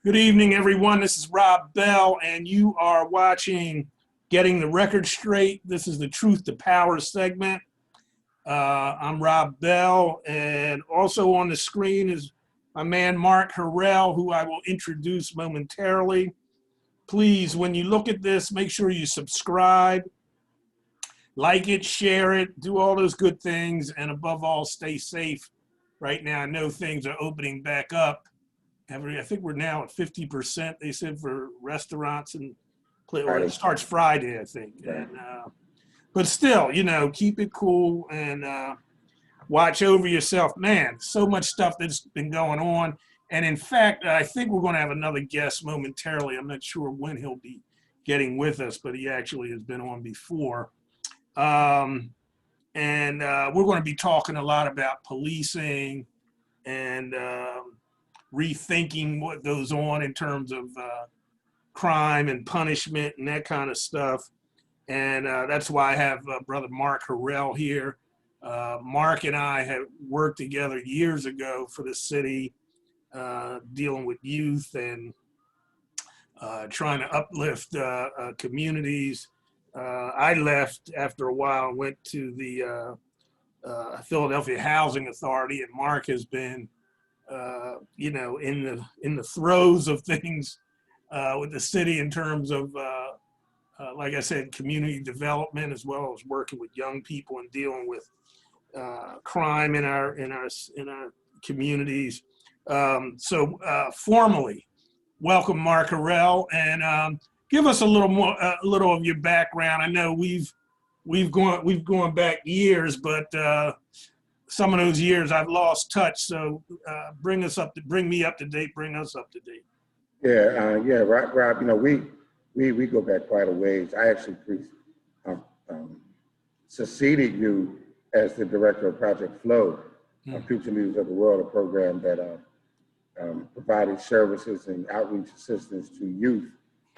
Good evening, everyone. This is Rob Bell, and you are watching Getting the Record Straight. This is the Truth to Power segment. I'm Rob Bell, and also on the screen is my man Mark Harrell, who I will introduce momentarily. Please, when you look at this, make sure you subscribe, like it, share it, do all those good things, and above all, stay safe. Right now, I know things are opening back up. I think we're now at 50%, they said, for restaurants and or it starts Friday, I think. And, but still, keep it cool and watch over yourself. Man, so much stuff that's been going on. And in fact, I think we're going to have another guest momentarily. I'm not sure when he'll be getting with us, but he actually has been on before. And we're going to be talking a lot about policing and rethinking what goes on in terms of crime and punishment and that kind of stuff. And that's why I have brother Mark Harrell here. Mark and I have worked together years ago for the city, dealing with youth and trying to uplift communities. I left after a while and went to the Philadelphia Housing Authority, and Mark has been in the throes of things with the city in terms of, like I said, community development, as well as working with young people and dealing with crime in our communities. Formally, welcome Mark Harrell, and give us a little of your background. I know we've gone back years, but some of those years I've lost touch. So bring us up to date. Yeah, Rob. We go back quite a ways. I actually succeeded you as the director of Project Flow, Future Leaders of the World, a program that provided services and outreach assistance to youth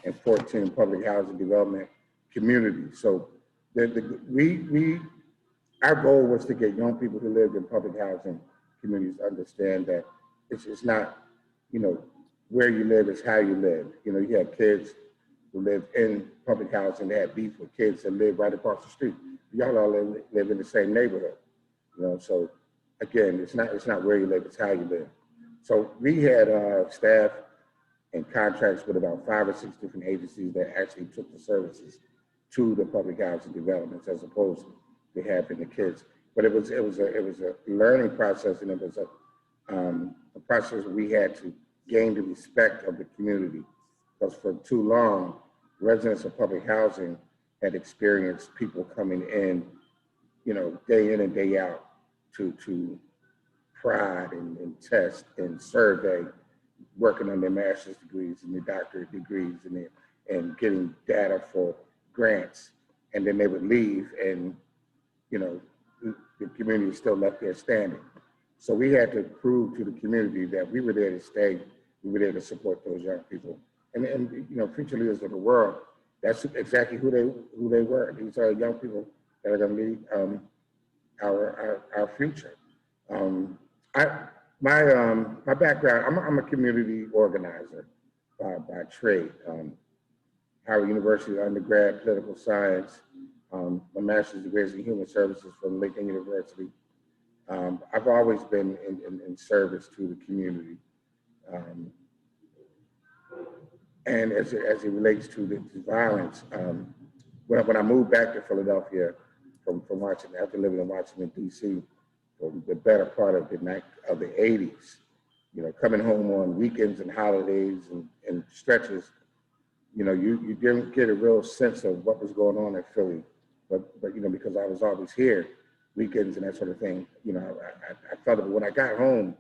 in 14 public housing development communities. So our goal was to get young people who lived in public housing communities to understand that it's not, where you live is how you live. You have kids who live in public housing, they have beef with kids that live right across the street. Y'all all live in the same neighborhood. So again, it's not where you live, it's how you live. So we had staff and contracts with about 5 or 6 different agencies that actually took the services to the public housing developments as opposed to having the kids. But it was a learning process, and it was a process where we had to gain the respect of the community, because for too long, residents of public housing had experienced people coming in, day in and day out to prod and test and survey, working on their master's degrees and their doctorate degrees and getting data for grants. And then they would leave and, the community is still left there standing. So we had to prove to the community that we were there to stay, we were there to support those young people. And Future Leaders of the World, that's exactly who they were. These are young people that are going to lead our future. My background, I'm a community organizer by trade. Howard University undergrad, political science. My master's degree is in human services from Lincoln University. I've always been in service to the community. And as it relates to the violence, when I moved back to Philadelphia from Washington, after living in Washington, D.C., for the better part of the 80s, coming home on weekends and holidays and stretches, you didn't get a real sense of what was going on in Philly. But because I was always here, weekends and that sort of thing, I felt it. But when I got home,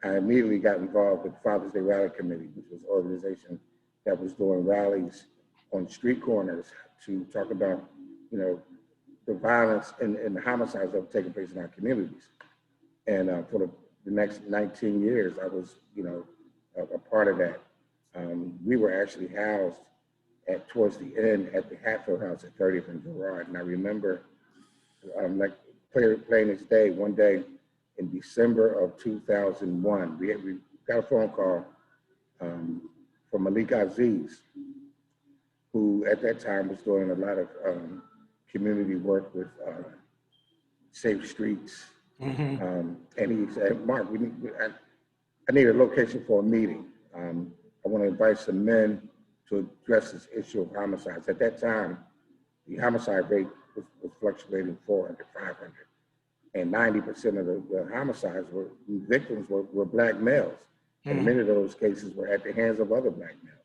I immediately got involved with Father's Day Rally Committee, which was an organization that was doing rallies on street corners to talk about, the violence and the homicides that were taking place in our communities. And for the next 19 years, I was, a part of that. We were actually housed towards the end at the Hatfield House at 30th and Girard. And I remember, like plain as day, one day in December of 2001, we got a phone call for Malik Aziz, who at that time was doing a lot of community work with Safe Streets. And he said, Mark, I need a location for a meeting. I want to invite some men to address this issue of homicides. At that time, the homicide rate was fluctuating 400, 500. And 90% of the homicides victims were Black males. And many of those cases were at the hands of other Black males.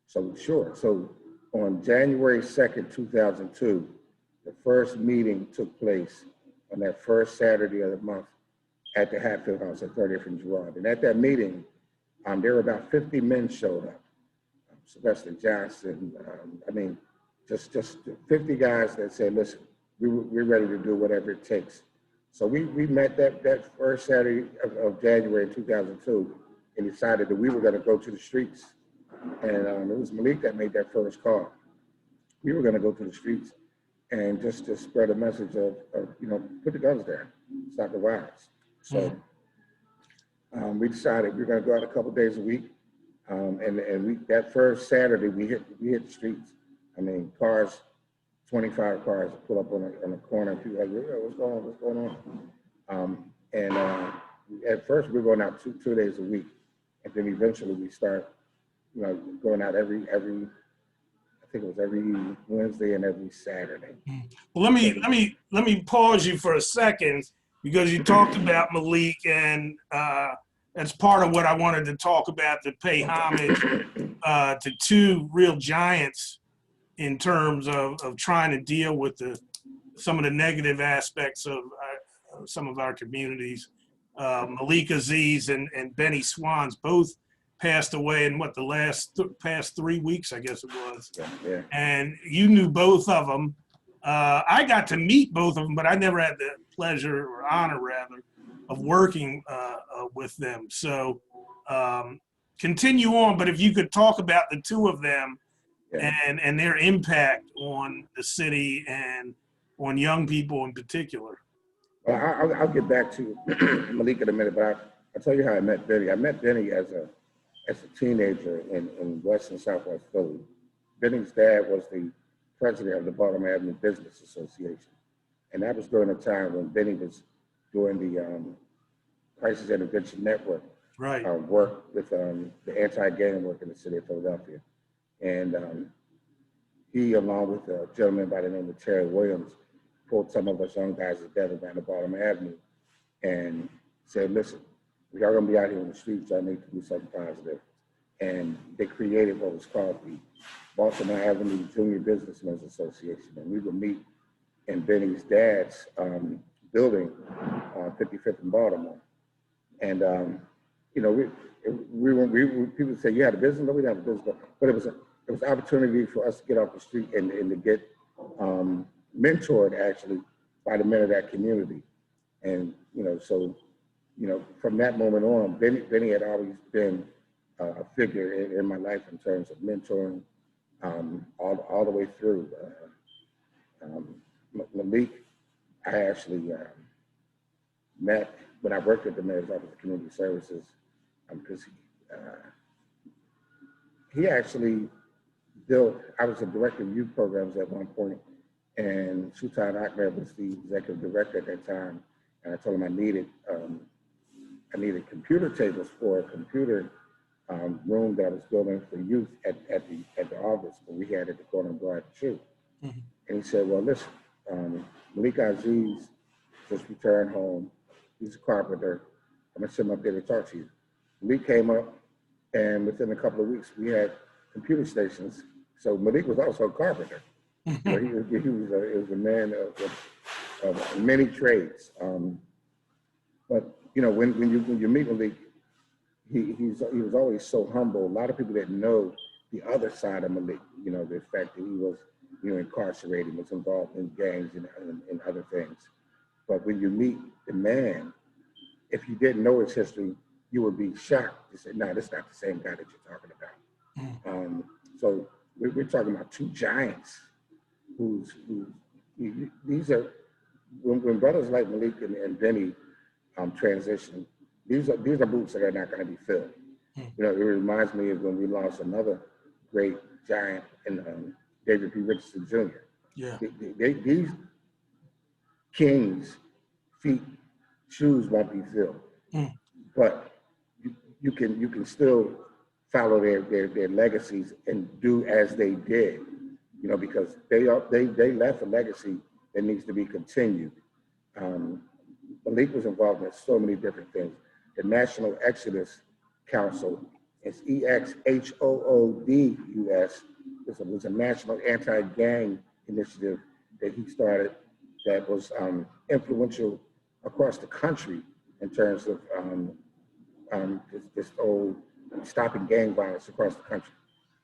So sure, so on January 2nd, 2002, the first meeting took place on that first Saturday of the month at the Hatfield House at 30th and Girard. And at that meeting, there were about 50 men showed up. Sylvester Johnson, just 50 guys that said, listen, we're ready to do whatever it takes. So we met that first Saturday of January 2002 and decided that we were gonna go to the streets. And it was Malik that made that first call. We were gonna go to the streets and just to spread a message of put the guns down, stop the violence. So we decided we were gonna go out a couple days a week. That first Saturday we hit the streets. I mean, 25 cars pull up on a corner and people are like, what's going on? At first we were going out two days a week. And then eventually we start, going out every I think it was every Wednesday and every Saturday. Well, let me pause you for a second because you talked about Malik, and that's part of what I wanted to talk about, to pay homage to two real giants in terms of trying to deal with some of the negative aspects of some of our communities. Malik Aziz and Bennie Swanns both passed away in the past 3 weeks, I guess it was. Yeah. And you knew both of them. I got to meet both of them, but I never had the pleasure or honor, rather, of working with them. So continue on, but if you could talk about the two of them and their impact on the city and on young people in particular. Well, I'll get back to Malik in a minute, but I'll tell you how I met Bennie. I met Bennie as a teenager in West and Southwest Philly. Bennie's dad was the president of the Baltimore Avenue Business Association. And that was during a time when Bennie was doing the Crisis Intervention Network work with the anti-gang work in the city of Philadelphia. And he, along with a gentleman by the name of Terry Williams, pulled some of us young guys together down the Baltimore Avenue and said, listen, we are gonna be out here in the streets, I need to do something positive. And they created what was called the Baltimore Avenue Junior Businessmen's Association. And we would meet in Bennie's dad's building on 55th in Baltimore. And people say, you had a business? No, we didn't have a business, but it was an opportunity for us to get off the street and to get mentored actually by the men of that community. And, from that moment on, Bennie had always been a figure in my life in terms of mentoring all the way through. Malik, I actually met when I worked at the Mayor's Office of Community Services, because he actually built, I was a director of youth programs at one point, and Sultan Ahmed was the executive director at that time, and I told him I needed computer tables for a computer room that I was building for youth at the office that we had at the corner of Broad and 2. And he said, well, listen, Malik Aziz just returned home. He's a carpenter. I'm gonna send him up there to talk to you. Malik came up, and within a couple of weeks, we had computer stations. So Malik was also a carpenter. So he was a man of many trades. But when you meet Malik, he was always so humble. A lot of people didn't know the other side of Malik. The fact that he was incarcerated, was involved in gangs and other things. But when you meet the man, if you didn't know his history, you would be shocked. You say, no, this is not the same guy that you're talking about. So we're talking about two giants these are, when brothers like Malik and Bennie transition, these are boots that are not going to be filled. You know, it reminds me of when we lost another great giant in David P. Richardson Jr. Yeah. These kings' feet, shoes won't be filled, but you can still follow their legacies and do as they did, you know, because they left a legacy that needs to be continued. Malik was involved in so many different things. The National Exodus Council, it's EXHOODUS. It was a national anti-gang initiative that he started that was influential across the country in terms of this old stopping gang violence across the country.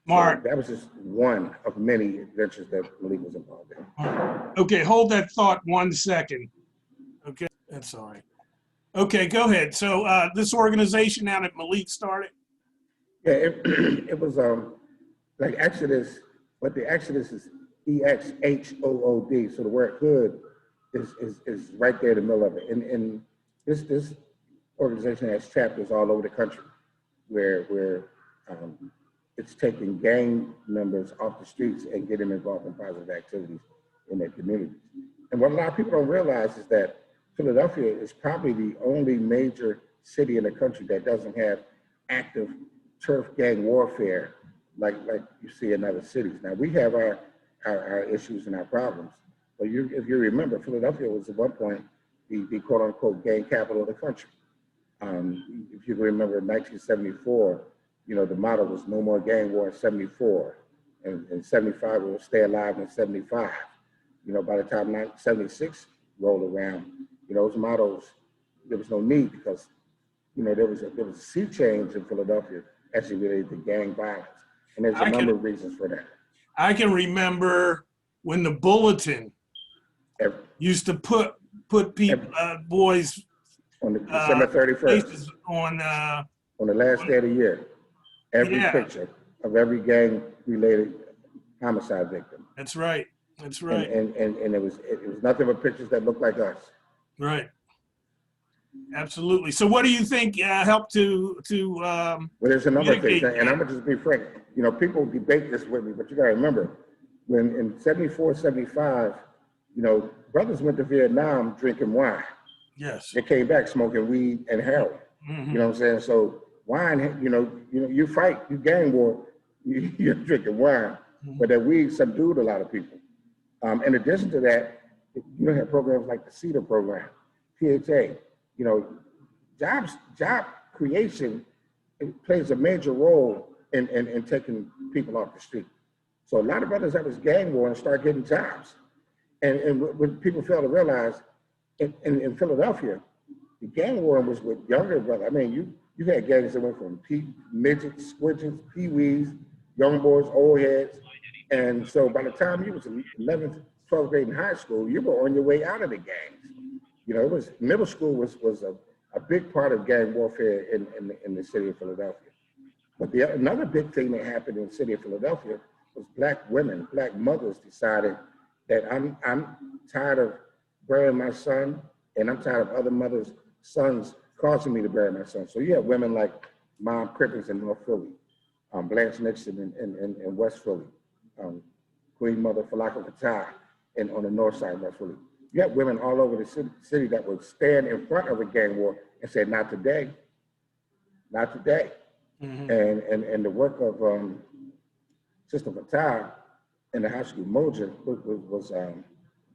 Mark. So that was just one of many adventures that Malik was involved in. Okay, hold that thought 1 second. Okay, that's all right. Okay, go ahead. So this organization now that Malik started? Yeah, it was like Exodus, but the Exodus is EXHOOD. So the word hood is right there in the middle of it. And this organization has chapters all over the country where it's taking gang members off the streets and getting involved in positive activities in their communities. And what a lot of people don't realize is that Philadelphia is probably the only major city in the country that doesn't have active turf gang warfare like you see in other cities. Now, we have our issues and our problems, but if you remember, Philadelphia was at one point the quote unquote gang capital of the country. If you remember in 1974, you know, the motto was no more gang war in 74, and in 75 we will stay alive in 75. You know, by the time 1976 rolled around, you know, those mottos, there was no need because, you know, there was a sea change in Philadelphia actually related to gang violence. And there's a number of reasons for that. I can remember when the Bulletin used to put people, boys on December 31st, on the last day of the year, every picture of every gang-related homicide victim. That's right. That's right. And it was nothing but pictures that looked like us. Right. Absolutely. So what do you think helped to well, there's a number of things, and I'm gonna just be frank. You know, people debate this with me, but you gotta remember, when in 74, 75, you know, brothers went to Vietnam drinking wine. Yes. They came back smoking weed and heroin. You know what I'm saying? So wine, you fight, you gang war, you're drinking wine, but that weed subdued a lot of people. In addition to that, you have programs like the CEDAR program, PHA. You know, job creation plays a major role in taking people off the street. So a lot of brothers that was gang war and start getting jobs. And what people fail to realize, in Philadelphia, the gang war was with younger brothers. I mean, you had gangs that went from midgets, squidgets, pee-wees, young boys, old heads. And so by the time you was in 11th, 12th grade in high school, you were on your way out of the gangs. You know, it was middle school was a big part of gang warfare in the city of Philadelphia. But another big thing that happened in the city of Philadelphia was black women, black mothers decided that I'm tired of burying my son, and I'm tired of other mothers' sons causing me to bury my son. So you have women like Mom Crippins in North Philly, Blanche Nixon in West Philly, Queen Mother Falaka Fatai on the north side of West Philly. You have women all over the city that would stand in front of a gang war and say, not today, not today. And the work of Sister Fatai and the high school Moja was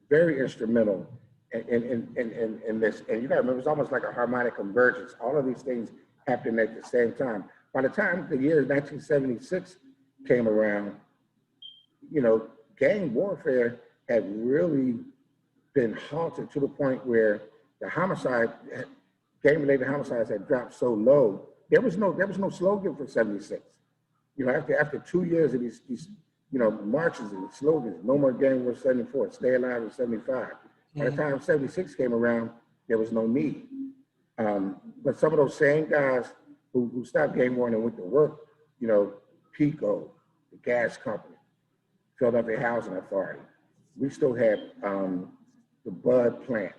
very instrumental in this. And you gotta remember, it was almost like a harmonic convergence. All of these things happened at the same time. By the time the year 1976 came around, you know, gang warfare had really been halted to the point where the gang-related homicides had dropped so low. There was no slogan for 76. You know, after 2 years of these marches and slogans, no more gang war 74, stay alive in 75. By the time 76 came around, there was no need. But some of those same guys who stopped gang warring and went to work, you know, PICO, the gas company, Philadelphia Housing Authority. We still had the Bud plant,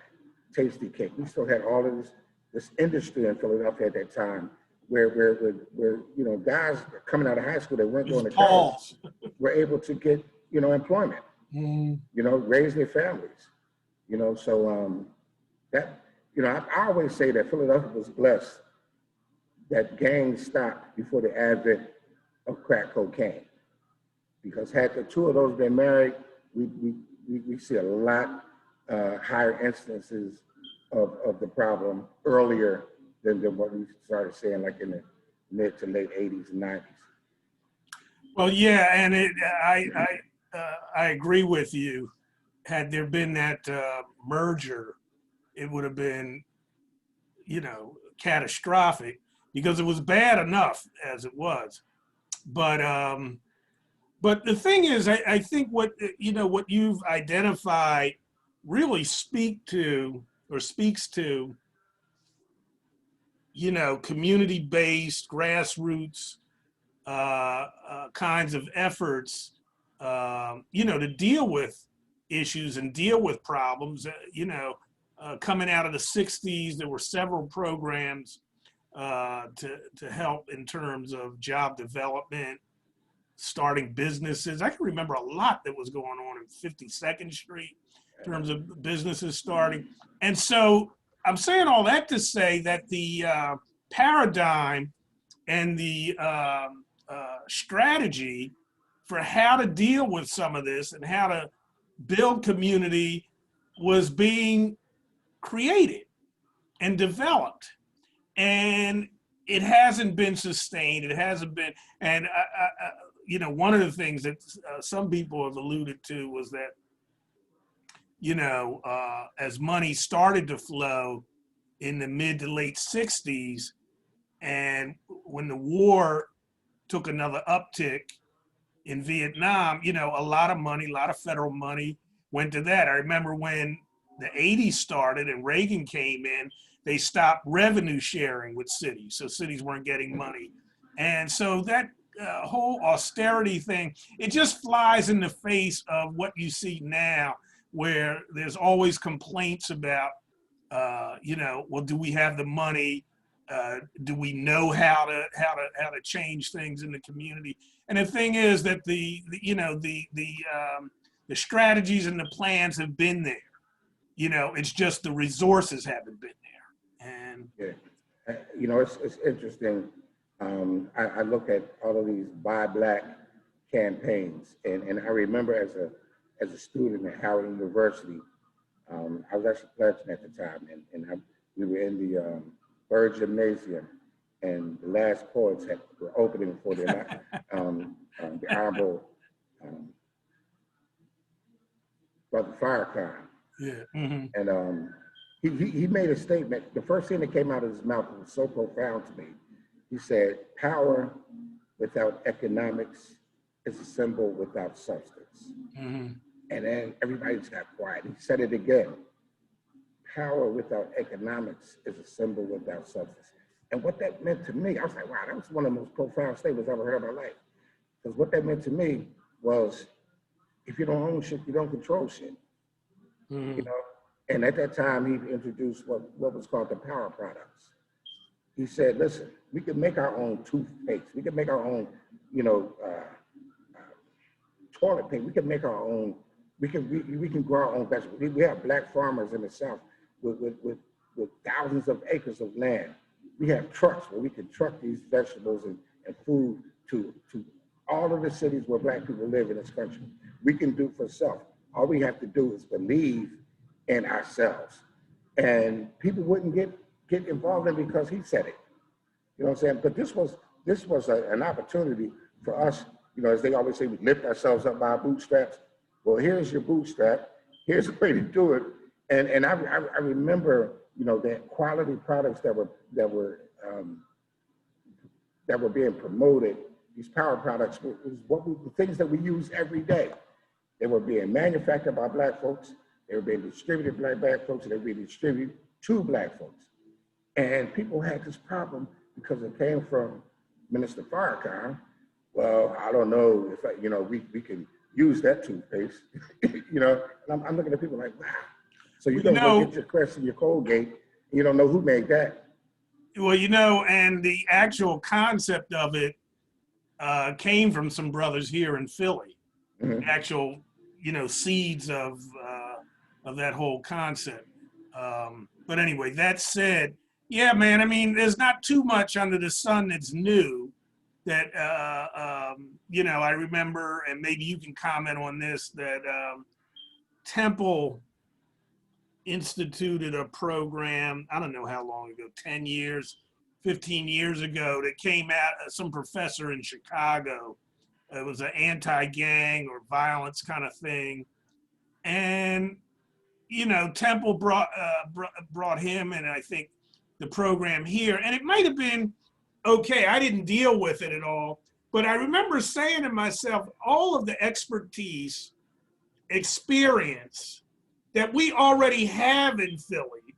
Tasty Cake. We still had all of this industry in Philadelphia at that time where you know, guys coming out of high school that weren't going to Pauls. college were able to get, you know, employment, you know, raise their families, you know. So that, you know, I always say that Philadelphia was blessed that gangs stopped before the advent of crack cocaine, because had the two of those been married, we see a lot higher instances of the problem earlier than what we started seeing, like in the mid to late 80s and 90s. Well, yeah, and I agree with you. Had there been that merger, it would have been, you know, catastrophic, because it was bad enough as it was. But the thing is, I think what, you know, what you've identified really speaks to, you know, community-based, grassroots kinds of efforts, you know, to deal with issues and deal with problems. You know, coming out of the 60s, there were several programs to help in terms of job development, starting businesses. I can remember a lot that was going on in 52nd Street in terms of businesses starting. And so I'm saying all that to say that the paradigm and the strategy for how to deal with some of this and how to build community was being created and developed. And it hasn't been sustained. It hasn't been, and you know, one of the things that some people have alluded to was that, you know, as money started to flow in the mid to late 60s, and when the war took another uptick in Vietnam, you know, a lot of money, a lot of federal money went to that. I remember when the 80s started and Reagan came in, they stopped revenue sharing with cities. So cities weren't getting money. And so that whole austerity thing, it just flies in the face of what you see now, where there's always complaints about, you know, well, do we have the money? Do we know how to change things in the community? And the thing is that you know, the strategies and the plans have been there. You know, it's just the resources haven't been there. And yeah, you know, it's interesting. I look at all of these Buy Black campaigns, and I remember as a student at Howard University, I was actually pledging at the time, and we were in the Bird Gymnasium, and the last chords were opening for the Honorable Brother Farrakhan. yeah, mm-hmm. And he made a statement. The first thing that came out of his mouth was so profound to me. He said, "Power without economics is a symbol without substance." Mm-hmm. And then everybody just got quiet. He said it again. Power without economics is a symbol without substance. And what that meant to me, I was like, wow, that was one of the most profound statements I've ever heard in my life. Because what that meant to me was, if you don't own shit, you don't control shit. Mm-hmm. You know? And at that time, he introduced what was called the power products. He said, listen, we can make our own toothpaste. We can make our own, you know, toilet paper. We can make our own, we can grow our own vegetables. We have Black farmers in the South with thousands of acres of land. We have trucks where we can truck these vegetables and food to all of the cities where Black people live in this country. We can do for self. All we have to do is believe in ourselves. And people wouldn't get involved in it because he said it. You know what I'm saying? But this was an opportunity for us, you know, as they always say, we lift ourselves up by our bootstraps. Well, here's your bootstrap. Here's the way to do it. And I remember, you know, the quality products that were being promoted. These power products was the things that we use every day. They were being manufactured by Black folks. They were being distributed by Black folks. And they were being distributed to Black folks. And people had this problem because it came from Minister Farrakhan. Well, I don't know if, you know, we can use that toothpaste, you know. And I'm looking at people like, wow. So you're going to go get your Crest and your Colgate, and you don't know who made that. Well, you know, and the actual concept of it came from some brothers here in Philly. Mhm. Actual, you know, seeds of that whole concept. But anyway, that said, yeah, man. I mean, there's not too much under the sun that's new. That you know, I remember, and maybe you can comment on this. That Temple instituted a program, I don't know how long ago, 10 years, 15 years ago, that came out, some professor in Chicago. It was an anti-gang or violence kind of thing. And, you know, Temple brought him and I think the program here. And it might have been okay. I didn't deal with it at all. But I remember saying to myself, all of the expertise, experience that we already have in Philly,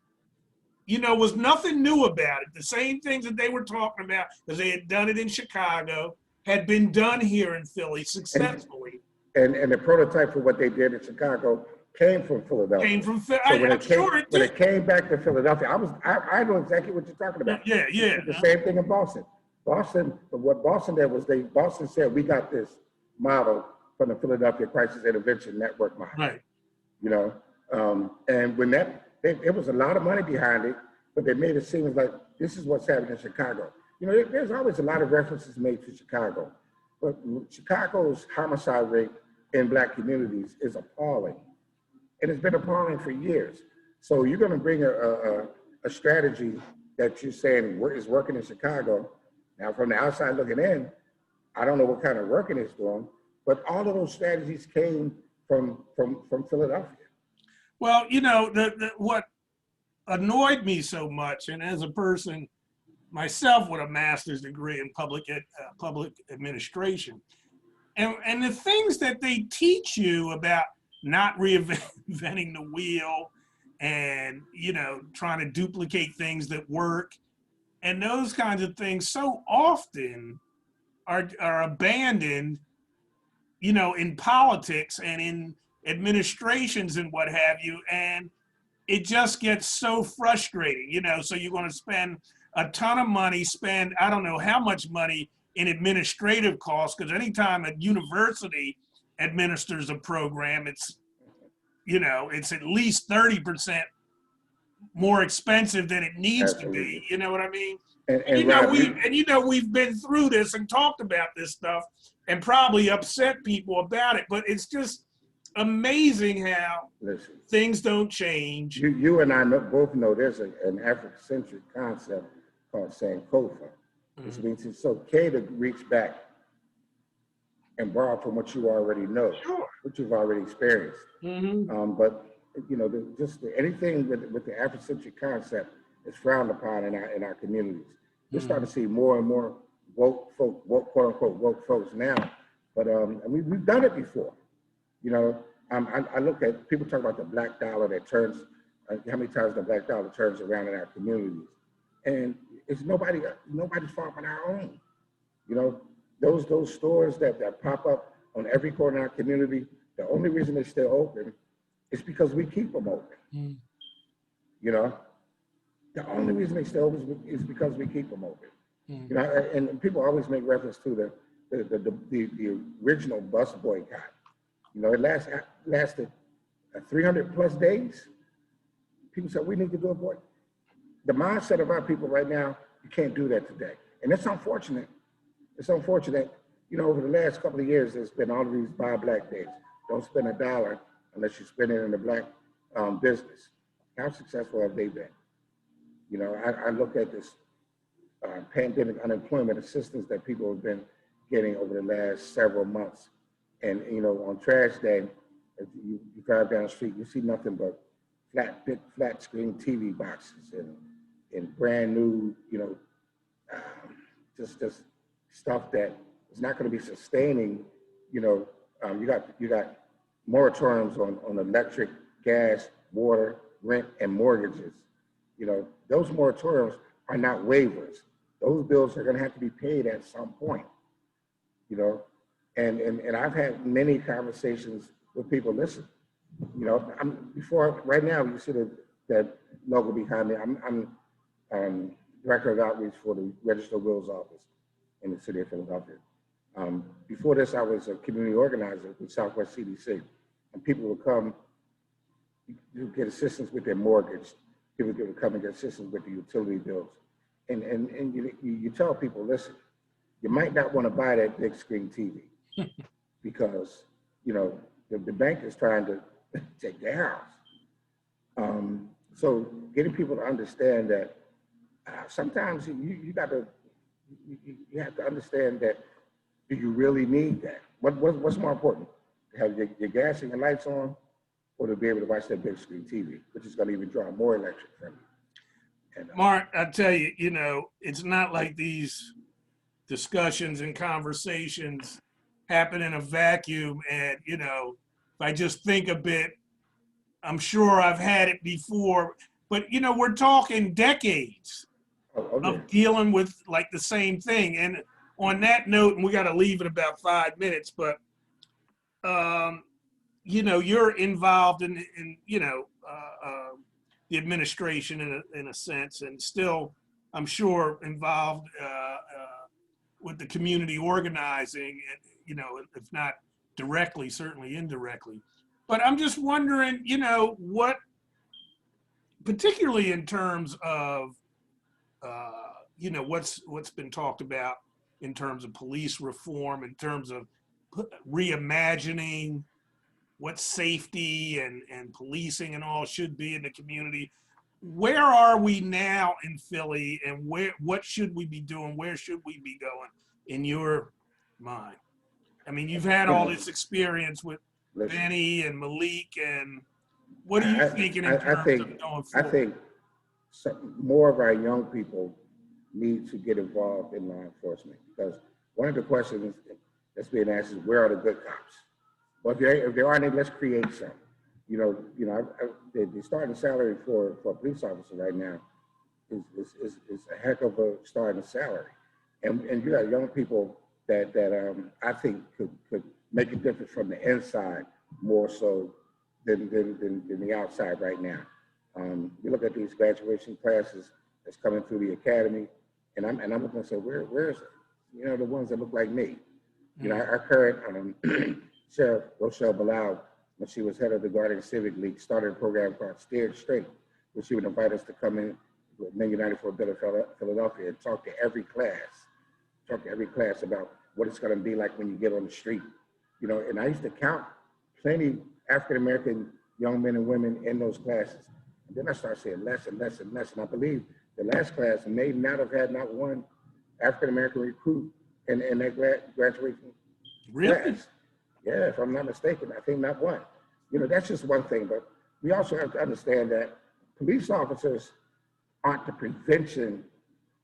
you know, was nothing new about it. The same things that they were talking about, because they had done it in Chicago, had been done here in Philly successfully. And the prototype for what they did in Chicago came from Philadelphia. Came from Philly. So when I'm sure it when did. it came back to Philadelphia, I know exactly what you're talking about. Yeah. The same thing in Boston. What Boston did was Boston said, we got this model from the Philadelphia Crisis Intervention Network model. Right. You know, and when it was a lot of money behind it, but they made it seem like this is what's happening in Chicago. You know, there's always a lot of references made to Chicago, but Chicago's homicide rate in Black communities is appalling, and it's been appalling for years. So you're going to bring a strategy that you're saying is working in Chicago. Now, from the outside looking in, I don't know what kind of working it's doing, but all of those strategies came from Philadelphia. Well, you know, what annoyed me so much, and as a person myself with a master's degree in public administration, and the things that they teach you about not reinventing the wheel, and you know, trying to duplicate things that work, and those kinds of things, so often are abandoned, you know, in politics and in administrations and what have you, and it just gets so frustrating, you know. So you're going to spend a ton of money, spend I don't know how much money in administrative costs, because anytime a university administers a program, it's, you know, it's at least 30% more expensive than it needs to be. You know what I mean? And you know, Rob, we've been through this and talked about this stuff and probably upset people about it, but it's just amazing how things don't change. You and I both know there's an Afrocentric concept called Sankofa, which means it's okay to reach back and borrow from what you already know, what you've already experienced. But you know, anything with the Afrocentric concept is frowned upon in our communities. We're starting to see more and more woke quote unquote woke folks now, but we've done it before. You know, I look at people talk about the black dollar that turns, how many times the black dollar turns around in our communities, and it's nobody's fault but our own. You know, those stores that pop up on every corner in our community, the only reason they stay open is because we keep them open. You know, the only reason they stay open is because we keep them open. You know, and people always make reference to the original bus boycott. You know, it lasted 300 plus days. People said, we need to do a boycott. The mindset of our people right now, you can't do that today. And it's unfortunate. It's unfortunate. You know, over the last couple of years, there's been all of these Buy Black days. Don't spend $1 unless you spend it in the Black business. How successful have they been? You know, I look at this pandemic unemployment assistance that people have been getting over the last several months. And, you know, on trash day, if you drive down the street, you see nothing but big flat screen TV boxes and brand new, you know, just stuff that is not going to be sustaining. You know, you got moratoriums on electric, gas, water, rent, and mortgages. You know, those moratoriums are not waivers. Those bills are going to have to be paid at some point. You know, and I've had many conversations with people. Listen, you know, right now you see that logo behind me. I'm director of outreach for the Register of Wills office in the city of Philadelphia. Before this, I was a community organizer with Southwest CDC, and people would come to get assistance with their mortgage. People would come and get assistance with the utility bills. And you tell people, listen, you might not want to buy that big screen TV because, you know, the bank is trying to take their house. So getting people to understand that sometimes you have to understand that, do you really need that? What's more important? To have your gas and your lights on, or to be able to watch that big screen TV, which is going to even draw more electric from you. And, Mark, I tell you, you know, it's not like these discussions and conversations happen in a vacuum. And, you know, if I just think a bit, I'm sure I've had it before, but, you know, we're talking decades of dealing with like the same thing. And on that note, and we got to leave in about 5 minutes, but, you know, you're involved in you know, the administration in a sense, and still, I'm sure, involved with the community organizing, and, you know, if not directly, certainly indirectly. But I'm just wondering, you know, what, particularly in terms of, you know, what's been talked about in terms of police reform, in terms of reimagining what safety and policing and all should be in the community. Where are we now in Philly, and what should we be doing? Where should we be going in your mind? I mean, you've had all this experience with Bennie and Malik, and what are you thinking in terms of going forward? I think more of our young people need to get involved in law enforcement, because one of the questions that's being asked is, where are the good cops? Well, if there aren't any, let's create some. You know, the starting salary for a police officer right now is a heck of a starting salary, and you got young people that I think could make a difference from the inside more so than the outside right now. You look at these graduation classes that's coming through the academy, and I'm looking and say, where's, you know, the ones that look like me? You know, our current Sheriff Rochelle Bilal, when she was head of the Guardian Civic League, started a program called Steered Straight, where she would invite us to come in with Men United for a Better Philadelphia and talk to every class about what it's going to be like when you get on the street. You know, and I used to count plenty African-American young men and women in those classes. And then I started saying less and less and less. And I believe the last class may not have had not one African-American recruit in that graduation class. Yeah, if I'm not mistaken, I think not one. You know, that's just one thing, but we also have to understand that police officers aren't the prevention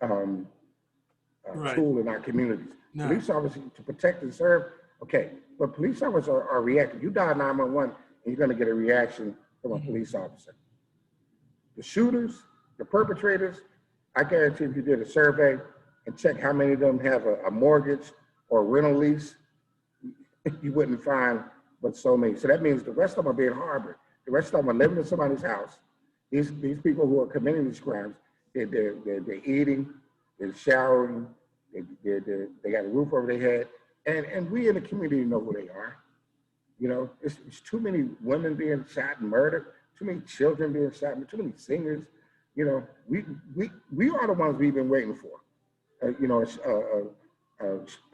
tool in our communities. No. Police officers to protect and serve, okay, but police officers are reactive. You dial 911 and you're gonna get a reaction from a police officer. The shooters, the perpetrators, I guarantee if you did a survey and check how many of them have a mortgage or a rental lease, you wouldn't find but so many. So that means the rest of them are being harbored. The rest of them are living in somebody's house. These people who are committing these crimes, they're eating, they're showering, they got a roof over their head, and we in the community know who they are. You know, it's too many women being shot and murdered, too many children being shot, too many singers. You know, we are the ones we've been waiting for. You know,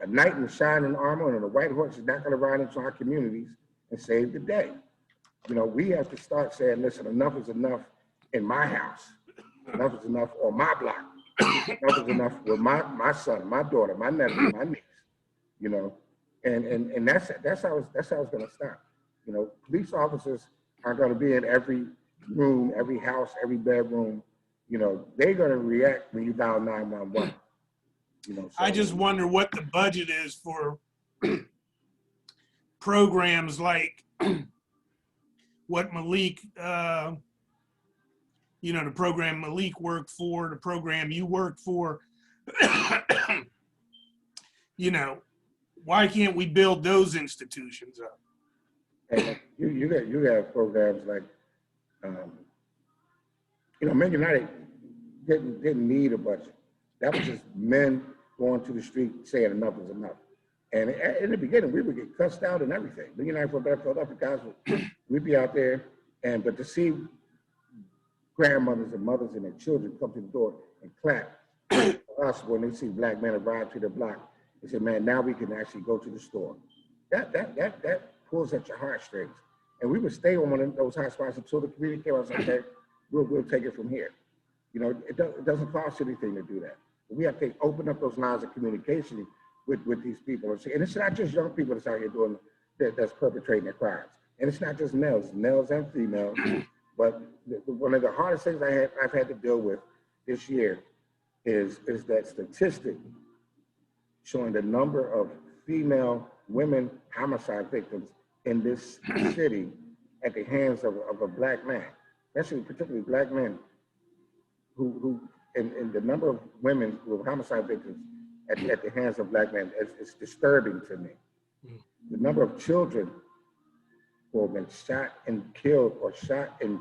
a knight in shining armor and a white horse is not going to ride into our communities and save the day. You know, we have to start saying, listen, enough is enough in my house. Enough is enough on my block. Enough is enough with my son, my daughter, my nephew, my niece. You know, and that's how it's going to stop. You know, police officers are going to be in every room, every house, every bedroom. You know, they're going to react when you dial 911. You know, so I just wonder what the budget is for programs like what Malik, you know, the program Malik worked for, the program you worked for. You know, why can't we build those institutions up? And you have programs like, you know, Men United didn't need a budget. That was just men going to the street saying enough is enough. And in the beginning, we would get cussed out and everything. The United for Better Philadelphia guys, we'd be out there, but to see grandmothers and mothers and their children come to the door and clap for us when they see black men arrive to their block, they say, man, now we can actually go to the store. That pulls at your heartstrings. And we would stay on one of those hot spots until the community came out and said, okay, we'll take it from here. You know, it doesn't cost anything to do that. We have to open up those lines of communication with these people. And it's not just young people that's out here doing that's perpetrating their crimes. And it's not just males and females. But one of the hardest things I've had to deal with this year is that statistic showing the number of female women homicide victims in this city at the hands of a black man, especially particularly black men who and the number of women who are homicide victims at the hands of black men is disturbing to me. The number of children who have been shot and killed or shot and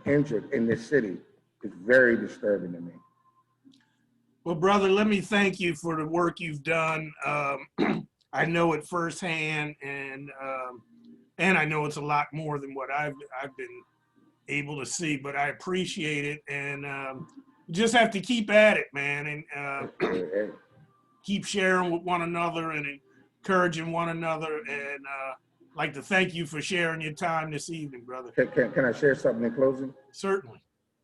injured in this city is very disturbing to me. Well, brother, let me thank you for the work you've done. I know it firsthand, and I know it's a lot more than what I've been able to see, but I appreciate it, and you just have to keep at it, man, and keep sharing with one another and encouraging one another. And I'd like to thank you for sharing your time this evening, brother. Can I share something in closing? Certainly.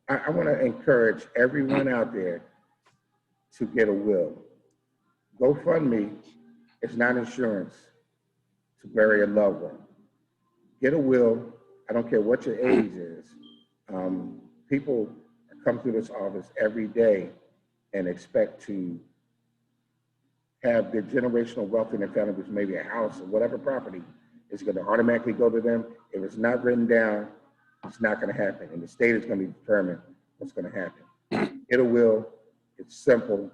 I want to encourage everyone out there to get a will. GoFundMe is not insurance to bury a loved one. Get a will. I don't care what your age is. People come through this office every day and expect to have their generational wealth in their family, which may be a house or whatever property, is going to automatically go to them. If it's not written down, it's not going to happen. And the state is going to determine what's going to happen. Get a will. It's simple.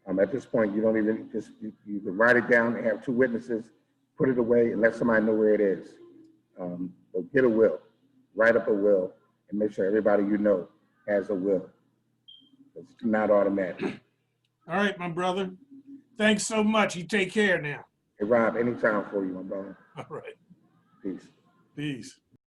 At this point, you don't even you can write it down and have two witnesses, put it away, and let somebody know where it is. But get a will. Write up a will and make sure everybody you know has a will. It's not automatic. All right, my brother. Thanks so much. You take care now. Hey, Rob, anytime for you, my brother. All right. Peace. Peace.